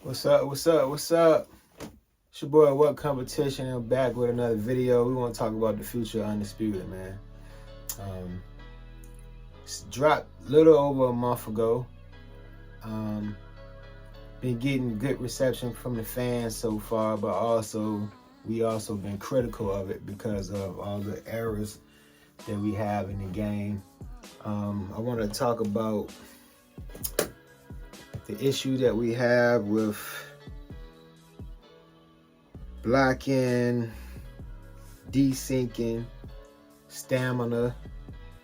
What's up? What's up? What's up? It's your boy, What Competition? I'm back with another video. We want to talk about the future of Undisputed, man. It's dropped a little over a month ago. Been getting good reception from the fans so far, but we also been critical of it because of all the errors that we have in the game. I want to talk about the issue that we have with blocking, desyncing, stamina,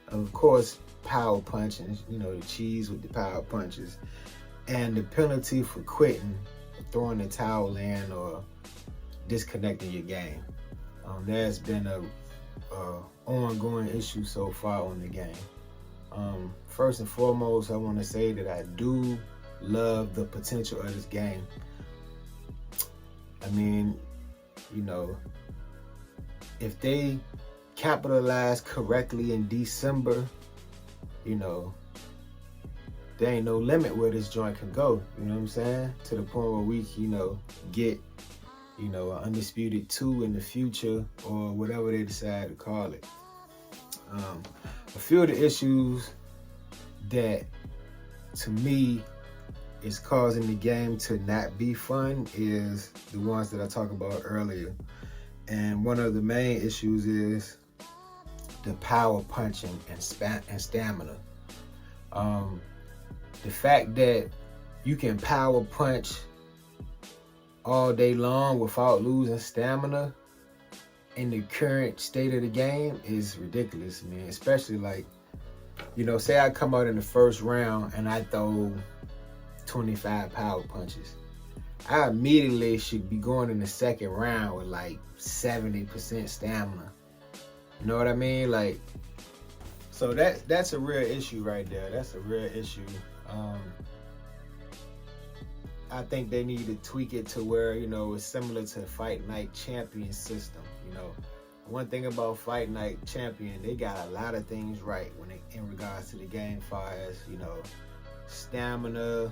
of course, power punching, the cheese with the power punches, and the penalty for quitting, throwing the towel in, or disconnecting your game. There's been a ongoing issue so far on the game. First and foremost, I want to say that I do love the potential of this game. I mean, if they capitalize correctly in December, there ain't no limit where this joint can go. You know what I'm saying? To the point where we, get, an Undisputed 2 in the future, or whatever they decide to call it. A few of the issues that, to me, is causing the game to not be fun is the ones that I talked about earlier. And one of the main issues is the power punching and stamina. The fact that you can power punch all day long without losing stamina in the current state of the game is ridiculous, man. Especially say I come out in the first round and I throw 25 power punches. I immediately should be going in the second round with 70% stamina. You know what I mean? So that's a real issue right there. That's a real issue. I think they need to tweak it to where, it's similar to Fight Night Champion system. One thing about Fight Night Champion, they got a lot of things right in regards to the game, far as, stamina, the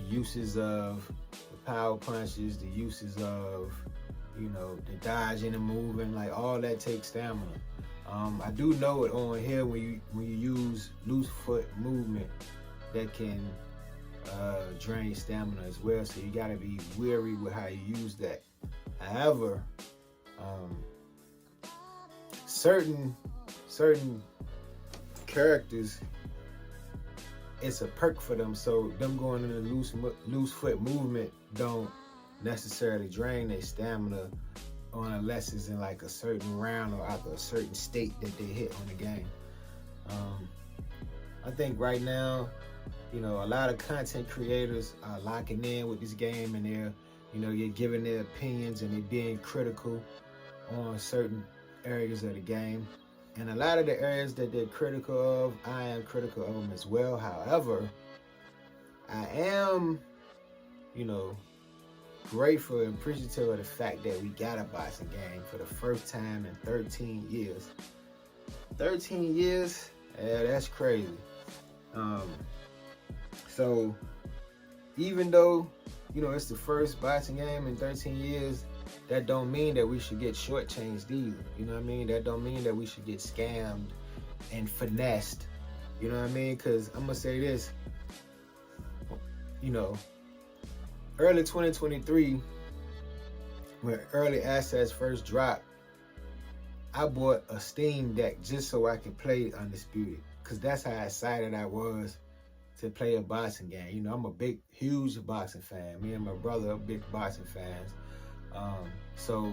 uses of the power punches, the uses of, the dodging and moving, all that takes stamina. I do know it on here when you use loose foot movement, that can drain stamina as well. So you gotta be wary with how you use that. However, certain characters, it's a perk for them. So them going in the loose foot movement don't necessarily drain their stamina unless it's in a certain round or after a certain state that they hit on the game. I think right now, a lot of content creators are locking in with this game, and they're giving their opinions and they're being critical on certain areas of the game. And a lot of the areas that they're critical of, I am critical of them as well. However, I am, grateful and appreciative of the fact that we got a boxing game for the first time in 13 years. 13 years? Yeah, that's crazy. So even though, it's the first boxing game in 13 years, that don't mean that we should get shortchanged either. You know what I mean? That don't mean that we should get scammed and finessed. You know what I mean? Because I'm going to say this, early 2023, when early access first dropped, I bought a Steam Deck just so I could play Undisputed, because that's how excited I was to play a boxing game. I'm a huge boxing fan. Me and my brother are big boxing fans. So,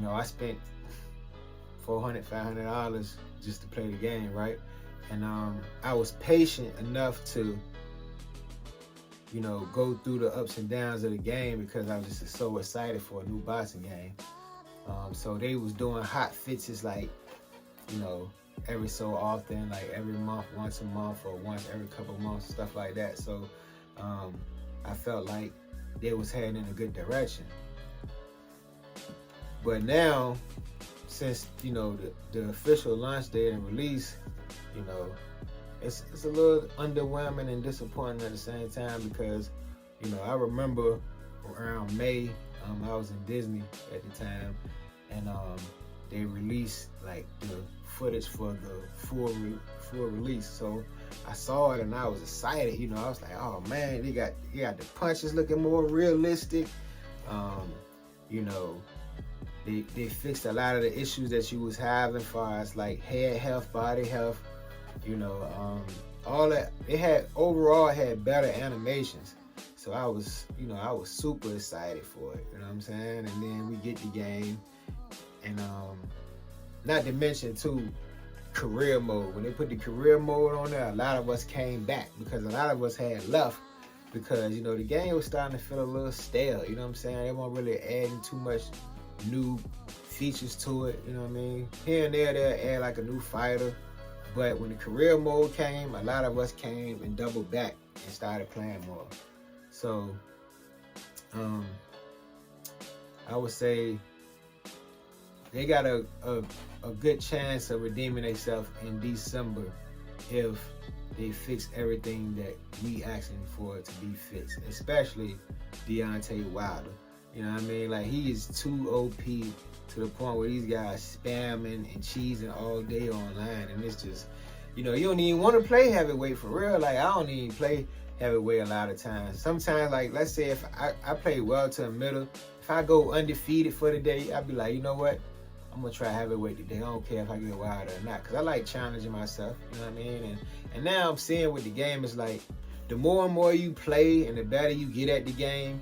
I spent $400, $500 just to play the game, right? And I was patient enough to, go through the ups and downs of the game because I was just so excited for a new boxing game. So they was doing hot fixes every so often, every month, once a month, or once every couple of months, stuff like that. So I felt like they was heading in a good direction. But now, since the official launch date and release, it's a little underwhelming and disappointing at the same time, because You know, I remember around May, I was in Disney at the time, and they released like the footage for the full release. So I saw it and I was excited. You know, I was like, oh man, they got the punches looking more realistic. You know, they fixed a lot of the issues that you was having as far as like head health, body health. You know, all that. It had better animations. So I was super excited for it. You know what I'm saying? And then we get the game, and not to mention too, career mode. When they put the career mode on there, a lot of us came back because a lot of us had left because, you know, the game was starting to feel a little stale. You know what I'm saying? They weren't really adding too much new features to it. You know what I mean? Here and there, they'll add like a new fighter. But when the career mode came, a lot of us came and doubled back and started playing more. So, I would say they got a good chance of redeeming themselves in December if they fix everything that we asking for it to be fixed, especially Deontay Wilder. You know what I mean? Like, he is too OP to the point where these guys spamming and cheesing all day online, and it's just, you know, you don't even want to play heavyweight for real. Like, I don't even play heavyweight a lot of times. Sometimes, like, let's say if I play well to the middle, if I go undefeated for the day, I'd be like, you know what? I'm gonna try heavyweight today. I don't care if I get Wilder or not, because I like challenging myself. You know what I mean? And now I'm seeing with the game, it's like the more and more you play and the better you get at the game,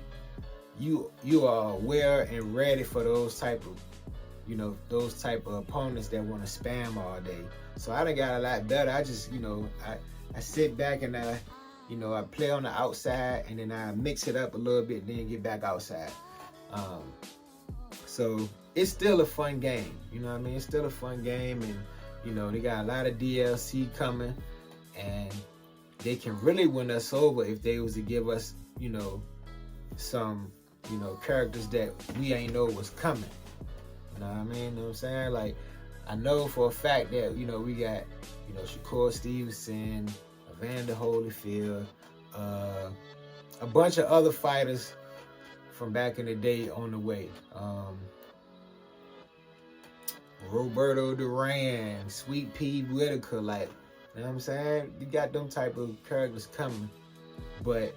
you are aware and ready for those type of opponents that want to spam all day. So I done got a lot better. I just, you know, I sit back and I play on the outside, and then I mix it up a little bit, and then get back outside. So it's still a fun game. You know what I mean? It's still a fun game, and, you know, they got a lot of DLC coming, and they can really win us over if they was to give us, you know, some, you know, characters that we ain't know was coming. You know what I mean? You know what I'm saying? Like, I know for a fact that, you know, we got, you know, Shakur Stevenson, Evander Holyfield, a bunch of other fighters from back in the day on the way. Roberto Duran, Sweet Pea Whitaker, like, you know what I'm saying? You got them type of characters coming. But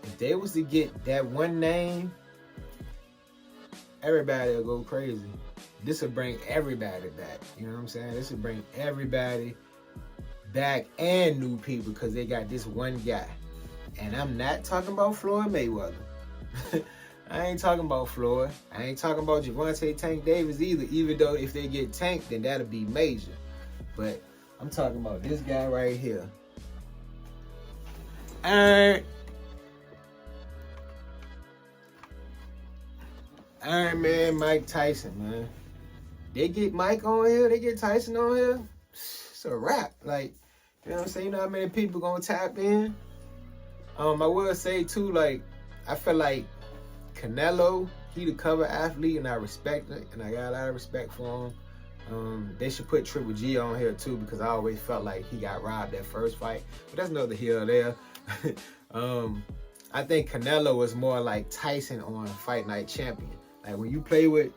if they was to get that one name, everybody will go crazy. This will bring everybody back. You know what I'm saying? This will bring everybody back and new people because they got this one guy. And I'm not talking about Floyd Mayweather. I ain't talking about Floyd. I ain't talking about Gervonta Tank Davis either. Even though if they get tanked, then that'll be major. But I'm talking about this guy right here. Iron Man Mike Tyson, man. They get Mike on here, they get Tyson on here. It's a wrap. Like, you know what I'm saying? You know how many people gonna tap in? I will say too, like, I feel like Canelo, he the cover athlete, and I respect it, and I got a lot of respect for him. They should put Triple G on here too, because I always felt like he got robbed that first fight. But that's neither here or there. I think Canelo was more like Tyson on Fight Night Champion. Like, when you play with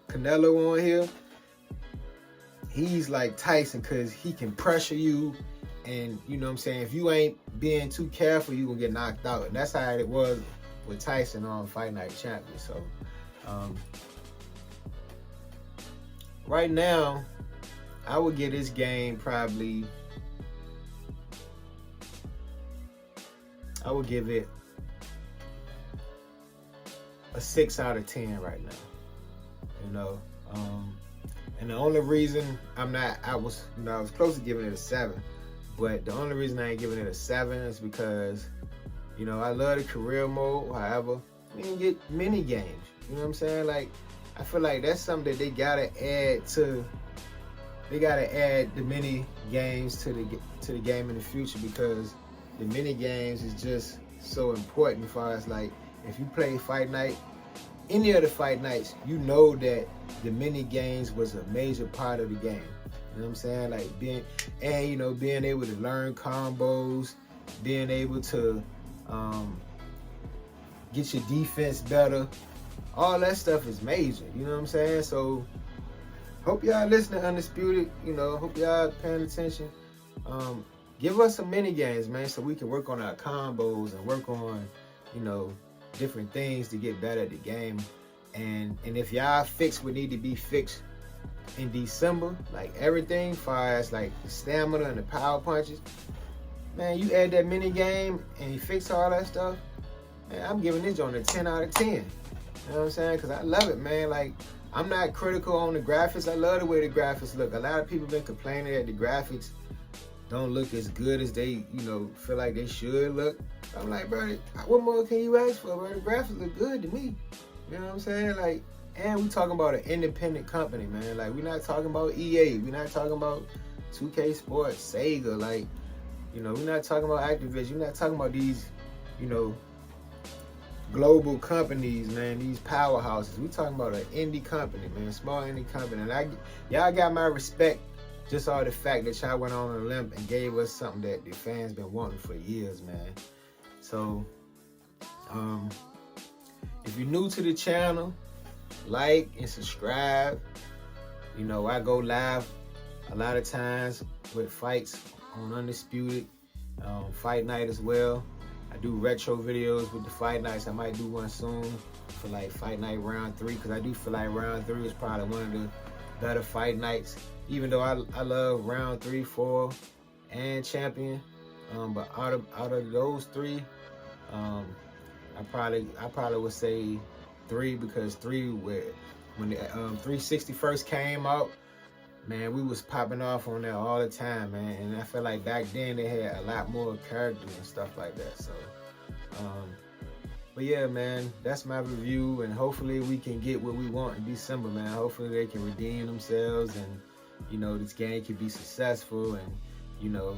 Canelo on here, he's like Tyson because he can pressure you, and, you know what I'm saying, if you ain't being too careful, you gonna get knocked out. And that's how it was with Tyson on Fight Night Champion. So right now, I would give this game probably, I would give it a 6 out of 10 right now. You know, and the only reason I was close to giving it a 7, but the only reason I ain't giving it a 7 is because, you know, I love the career mode. However, we didn't get mini games. You know what I'm saying? Like, I feel like that's something that they gotta add to. They gotta add the mini games to the game in the future, because the mini games is just so important. As far as, like, if you play Fight Night, any of the Fight Nights, you know that the mini games was a major part of the game. You know what I'm saying? Like, being able to learn combos, being able to get your defense better. All that stuff is major, you know what I'm saying? So hope y'all listening to Undisputed, you know, hope y'all paying attention. Give us some mini games, man, so we can work on our combos and work on, you know, different things to get better at the game. And if y'all fix what need to be fixed in December, like everything, far as like the stamina and the power punches, man, you add that mini game and you fix all that stuff, man, I'm giving this joint a 10 out of 10. You know what I'm saying? Because I love it, man. Like, I'm not critical on the graphics. I love the way the graphics look. A lot of people been complaining that the graphics don't look as good as they, you know, feel like they should look. I'm like, bro, what more can you ask for, bro? The graphics look good to me. You know what I'm saying? Like, and we talking about an independent company, man. Like, we're not talking about EA. We're not talking about 2K Sports, Sega. Like, you know, we're not talking about Activision. We're not talking about these, you know, global companies, man, these powerhouses. We talking about an indie company, man, small indie company. And y'all got my respect just all the fact that y'all went on a limb and gave us something that the fans been wanting for years, man. So, if you're new to the channel, like and subscribe. You know, I go live a lot of times with fights on Undisputed, Fight Night as well. I do retro videos with the Fight Nights. I might do one soon for like Fight Night Round 3, because I do feel like Round 3 is probably one of the better Fight Nights. Even though I love Round 3, 4, and Champion, but out of those three, I probably would say 3, because 3, when the 360 first came out, man, we was popping off on that all the time, man. And I feel like back then they had a lot more characters and stuff like that. So, but yeah, man, that's my review, and hopefully we can get what we want in December, man. Hopefully they can redeem themselves, and you know, this game can be successful, and you know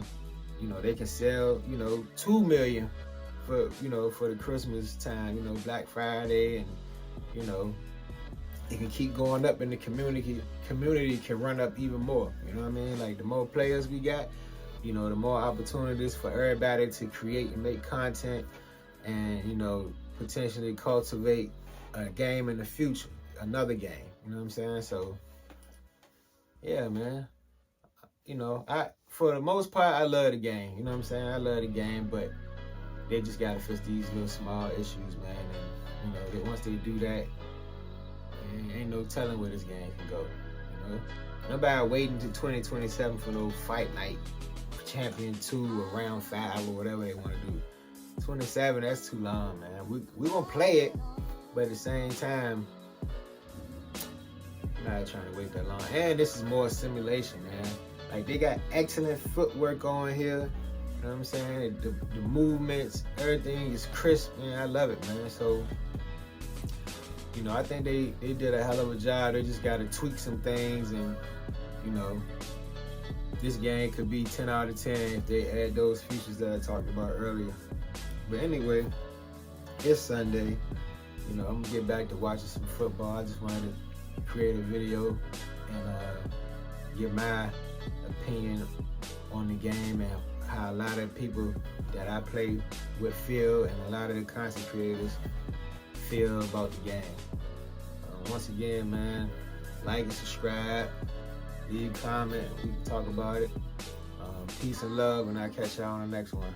they can sell, you know, 2 million for, you know, for the Christmas time, you know, Black Friday, and you know, it can keep going up, and the community can run up even more. You know what I mean? Like, the more players we got, you know, the more opportunities for everybody to create and make content, and you know, potentially cultivate a game in the future, another game. You know what I'm saying? So yeah, man. You know, for the most part, I love the game. You know what I'm saying? I love the game, but they just gotta fix these little small issues, man. And you know, once they do that, ain't no telling where this game can go. You know, nobody waiting to 2027 for no Fight Night Champion 2 or Round 5 or whatever they want to do. 27, that's too long, man. We gonna play it, but at the same time, I'm not trying to wait that long. And this is more simulation, man. Like, they got excellent footwork on here. You know what I'm saying? The movements, everything is crisp, man. I love it, man. So, you know, I think they did a hell of a job. They just got to tweak some things, and, you know, this game could be 10 out of 10 if they add those features that I talked about earlier. But anyway, it's Sunday. You know, I'm going to get back to watching some football. I just wanted to create a video and give my opinion on the game and how a lot of people that I play with feel, and a lot of the content creators feel about the game. Once again, man, like and subscribe, leave a comment, we can talk about it. Peace and love, and I'll catch y'all on the next one.